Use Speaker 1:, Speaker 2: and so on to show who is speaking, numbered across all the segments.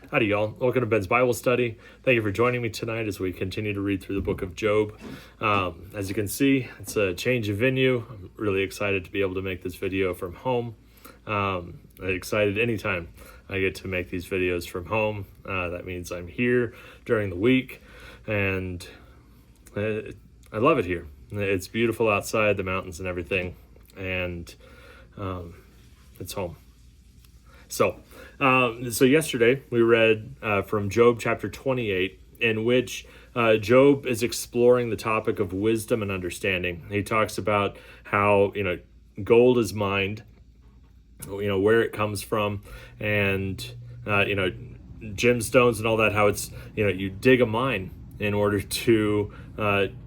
Speaker 1: Howdy, y'all. Welcome to Ben's Bible Study. Thank you for joining me tonight as we continue to read through the book of Job. As you can see, it's a change of venue. I'm really excited to be able to make this video from home. I'm excited anytime I get to make these videos from home. That means I'm here during the week, and I love it here. It's beautiful outside, the mountains and everything, and it's home. So yesterday we read from Job chapter 28, in which Job is exploring the topic of wisdom and understanding. He talks about how, gold is mined, where it comes from, and, gemstones and all that, how it's, you dig a mine in order to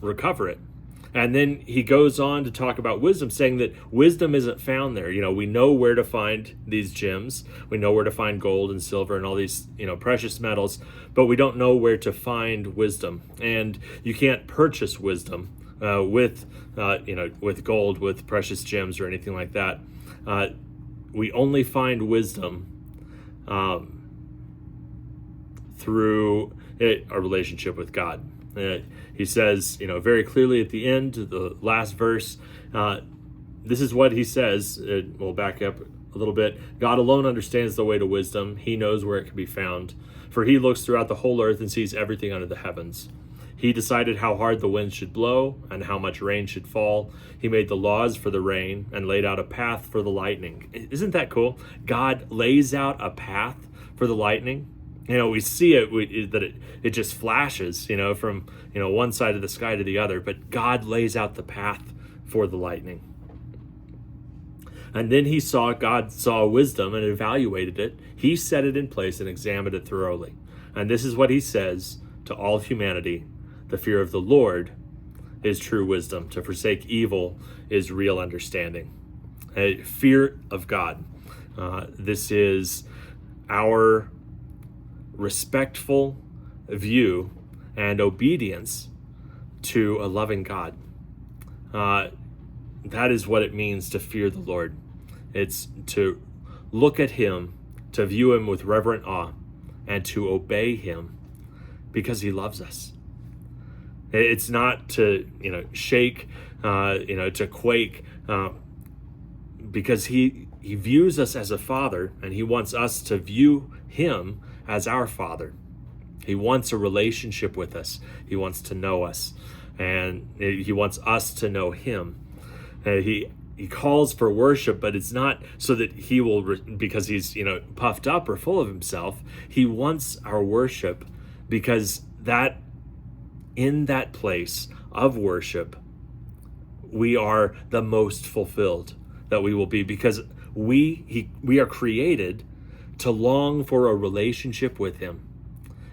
Speaker 1: recover it. And then he goes on to talk about wisdom, saying that wisdom isn't found there. We know where to find these gems. We know where to find gold and silver and all these, precious metals, but we don't know where to find wisdom. And you can't purchase wisdom with gold, with precious gems or anything like that. We only find wisdom through our relationship with God. He says, very clearly at the end, the last verse, this is what he says. We'll back up a little bit. God alone understands the way to wisdom. He knows where it can be found. For he looks throughout the whole earth and sees everything under the heavens. He decided how hard the wind should blow and how much rain should fall. He made the laws for the rain and laid out a path for the lightning. Isn't that cool? God lays out a path for the lightning. We see that it just flashes, from, one side of the sky to the other, but God lays out the path for the lightning. And then God saw wisdom and evaluated it. He set it in place and examined it thoroughly. And this is what he says to all humanity: the fear of the Lord is true wisdom. To forsake evil is real understanding. Fear of God. This is our respectful view and obedience to a loving God. That is what it means to fear the Lord. It's to look at him, to view him with reverent awe, and to obey him because he loves us. It's not to, shake, to quake, because he views us as a father, and he wants us to view him as our Father. He wants a relationship with us. He wants to know us, and he wants us to know him. He calls for worship, but it's not so that he will, because he's puffed up or full of himself. He wants our worship because that in that place of worship, we are the most fulfilled that we will be, because we are created to long for a relationship with him.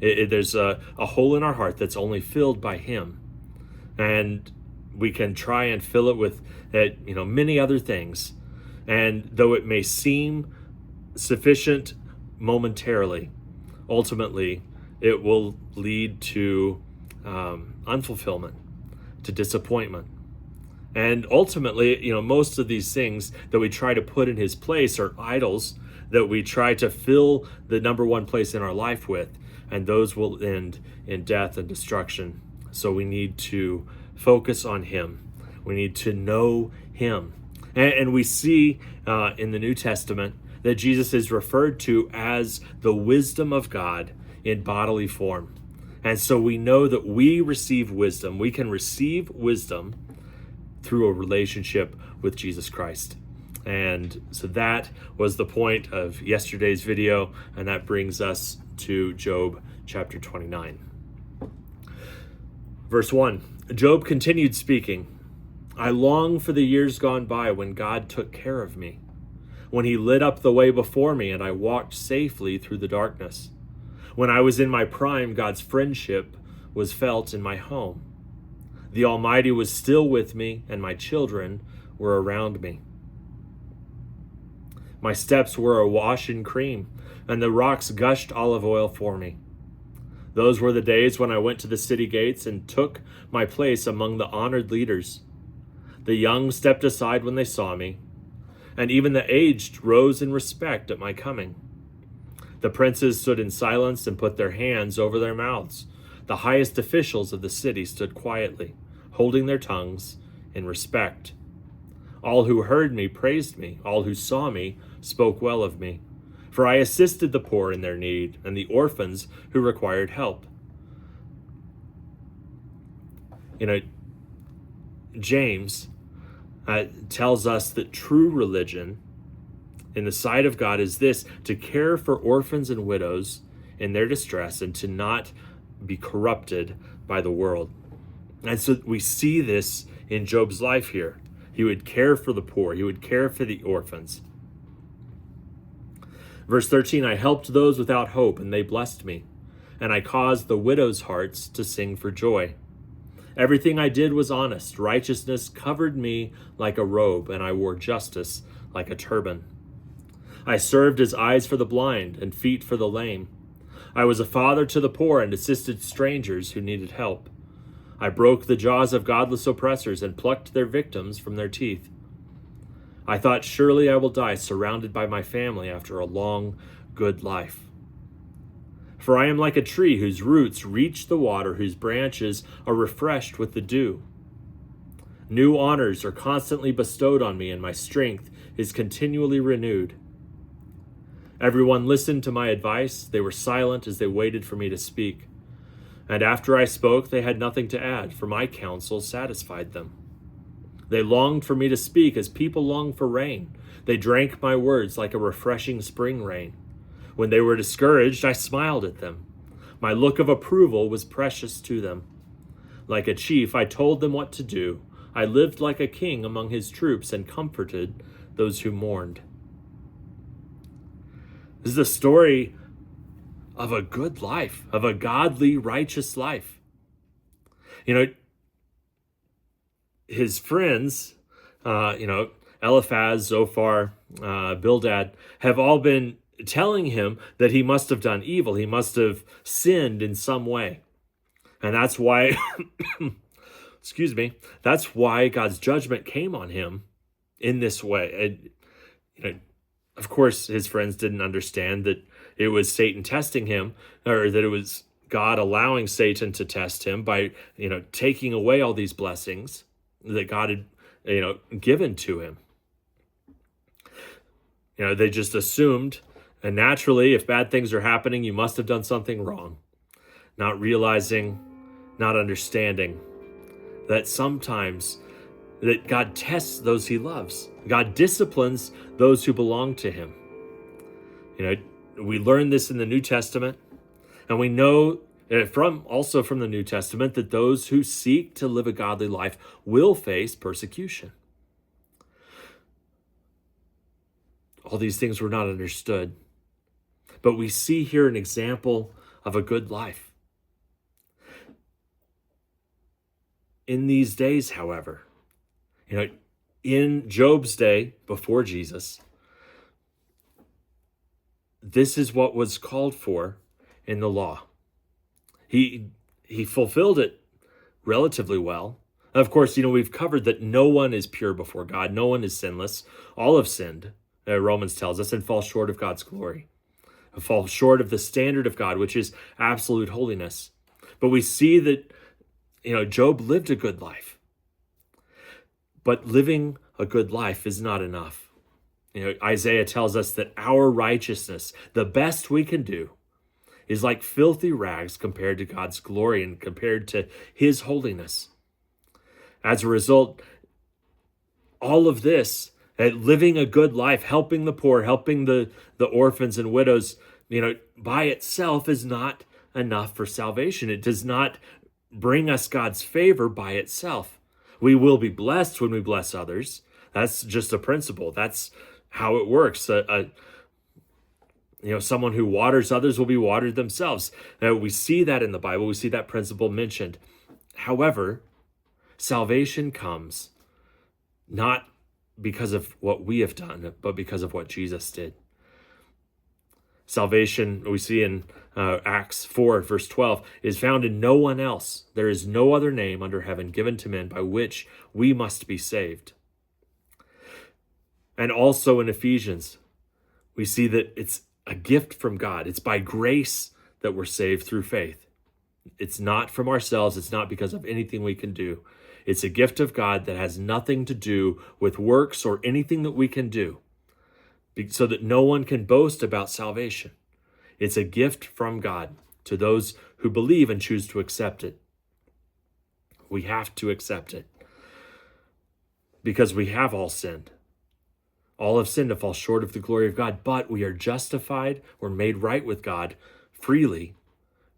Speaker 1: There's a hole in our heart that's only filled by him, and we can try and fill it with many other things, and though it may seem sufficient momentarily, ultimately it will lead to unfulfillment, to disappointment. And ultimately, most of these things that we try to put in his place are idols that we try to fill the number one place in our life with, and those will end in death and destruction. So we need to focus on him. We need to know him. And we see in the New Testament that Jesus is referred to as the wisdom of God in bodily form. And so we know that we receive wisdom. We can receive wisdom through a relationship with Jesus Christ. And so that was the point of yesterday's video, and that brings us to Job chapter 29. Verse 1, Job continued speaking. I long for the years gone by when God took care of me, when he lit up the way before me and I walked safely through the darkness. When I was in my prime, God's friendship was felt in my home. The Almighty was still with me, and my children were around me. My steps were awash in cream, and the rocks gushed olive oil for me. Those were the days when I went to the city gates and took my place among the honored leaders. The young stepped aside when they saw me, and even the aged rose in respect at my coming. The princes stood in silence and put their hands over their mouths. The highest officials of the city stood quietly, holding their tongues in respect. All who heard me praised me. All who saw me spoke well of me. For I assisted the poor in their need and the orphans who required help. James tells us that true religion in the sight of God is this: to care for orphans and widows in their distress and to not be corrupted by the world. And so we see this in Job's life here. He would care for the poor. He would care for the orphans. Verse 13, I helped those without hope, and they blessed me, and I caused the widows' hearts to sing for joy. Everything I did was honest. Righteousness covered me like a robe, and I wore justice like a turban. I served as eyes for the blind and feet for the lame. I was a father to the poor and assisted strangers who needed help. I broke the jaws of godless oppressors and plucked their victims from their teeth. I thought, surely I will die surrounded by my family after a long, good life. For I am like a tree whose roots reach the water, whose branches are refreshed with the dew. New honors are constantly bestowed on me, and my strength is continually renewed. Everyone listened to my advice. They were silent as they waited for me to speak. And after I spoke, they had nothing to add, for my counsel satisfied them. They longed for me to speak as people long for rain. They drank my words like a refreshing spring rain. When they were discouraged, I smiled at them. My look of approval was precious to them. Like a chief, I told them what to do. I lived like a king among his troops and comforted those who mourned. This is a story of a good life, of a godly, righteous life. His friends, Eliphaz, Zophar, Bildad, have all been telling him that he must have done evil. He must have sinned in some way. And that's why, that's why God's judgment came on him in this way. Of course, his friends didn't understand that it was Satan testing him, or that it was God allowing Satan to test him by, taking away all these blessings that God had, given to him. They just assumed, and naturally, if bad things are happening, you must have done something wrong. Not realizing, not understanding that sometimes that God tests those he loves. God disciplines those who belong to him. We learn this in the New Testament, and we know from the New Testament that those who seek to live a godly life will face persecution. All these things were not understood, but we see here an example of a good life. In these days, however, in Job's day before Jesus, this is what was called for in the law. He fulfilled it relatively well. Of course, we've covered that no one is pure before God. No one is sinless. All have sinned, Romans tells us, and fall short of God's glory. Fall short of the standard of God, which is absolute holiness. But we see that, Job lived a good life. But living a good life is not enough. Isaiah tells us that our righteousness, the best we can do, is like filthy rags compared to God's glory and compared to his holiness. As a result, all of this, living a good life, helping the poor, helping the orphans and widows, by itself is not enough for salvation. It does not bring us God's favor by itself. We will be blessed when we bless others. That's just a principle. That's how it works. Someone who waters others will be watered themselves. Now, we see that in the Bible. We see that principle mentioned. However, salvation comes not because of what we have done, but because of what Jesus did. Salvation, we see in Acts 4, verse 12, is found in no one else. There is no other name under heaven given to men by which we must be saved. And also in Ephesians, we see that it's a gift from God. It's by grace that we're saved through faith. It's not from ourselves. It's not because of anything we can do. It's a gift of God that has nothing to do with works or anything that we can do, so that no one can boast about salvation. It's a gift from God to those who believe and choose to accept it. We have to accept it because we have all sinned. All have sinned to fall short of the glory of God, but we are justified or made right with God freely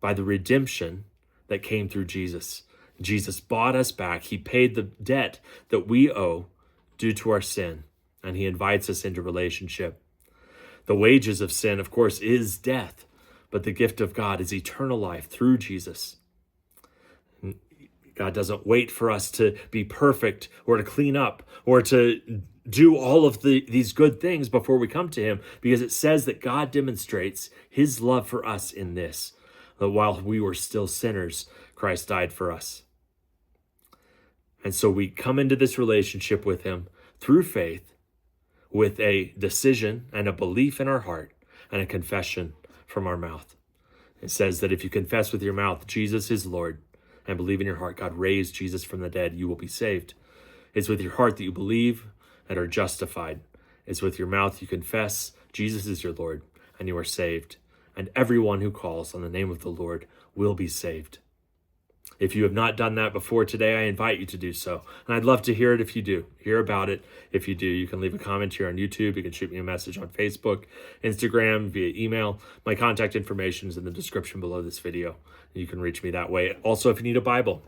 Speaker 1: by the redemption that came through Jesus. Jesus bought us back. He paid the debt that we owe due to our sin, and he invites us into relationship. The wages of sin, of course, is death, but the gift of God is eternal life through Jesus. God doesn't wait for us to be perfect or to clean up or to do all of these good things before we come to him, because it says that God demonstrates his love for us in this, that while we were still sinners, Christ died for us. And so we come into this relationship with him through faith, with a decision and a belief in our heart and a confession from our mouth. It says that if you confess with your mouth Jesus is Lord and believe in your heart God raised Jesus from the dead, you will be saved. It's with your heart that you believe and are justified. It's with your mouth you confess Jesus is your Lord and you are saved. And everyone who calls on the name of the Lord will be saved. If you have not done that before today, I invite you to do so. And I'd love to hear it if you do. Hear about it if you do. You can leave a comment here on YouTube. You can shoot me a message on Facebook, Instagram, via email. My contact information is in the description below this video. You can reach me that way. Also, if you need a Bible,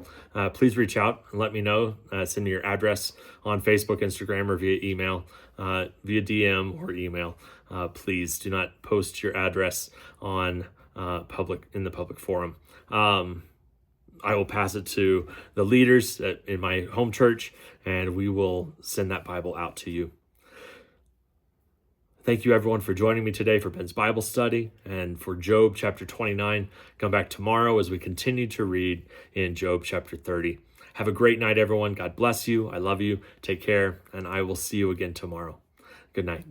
Speaker 1: please reach out and let me know. Send me your address on Facebook, Instagram, or via email, via DM or email. Please do not post your address on in the public forum. I will pass it to the leaders in my home church, and we will send that Bible out to you. Thank you, everyone, for joining me today for Ben's Bible study and for Job chapter 29. Come back tomorrow as we continue to read in Job chapter 30. Have a great night, everyone. God bless you. I love you. Take care, and I will see you again tomorrow. Good night.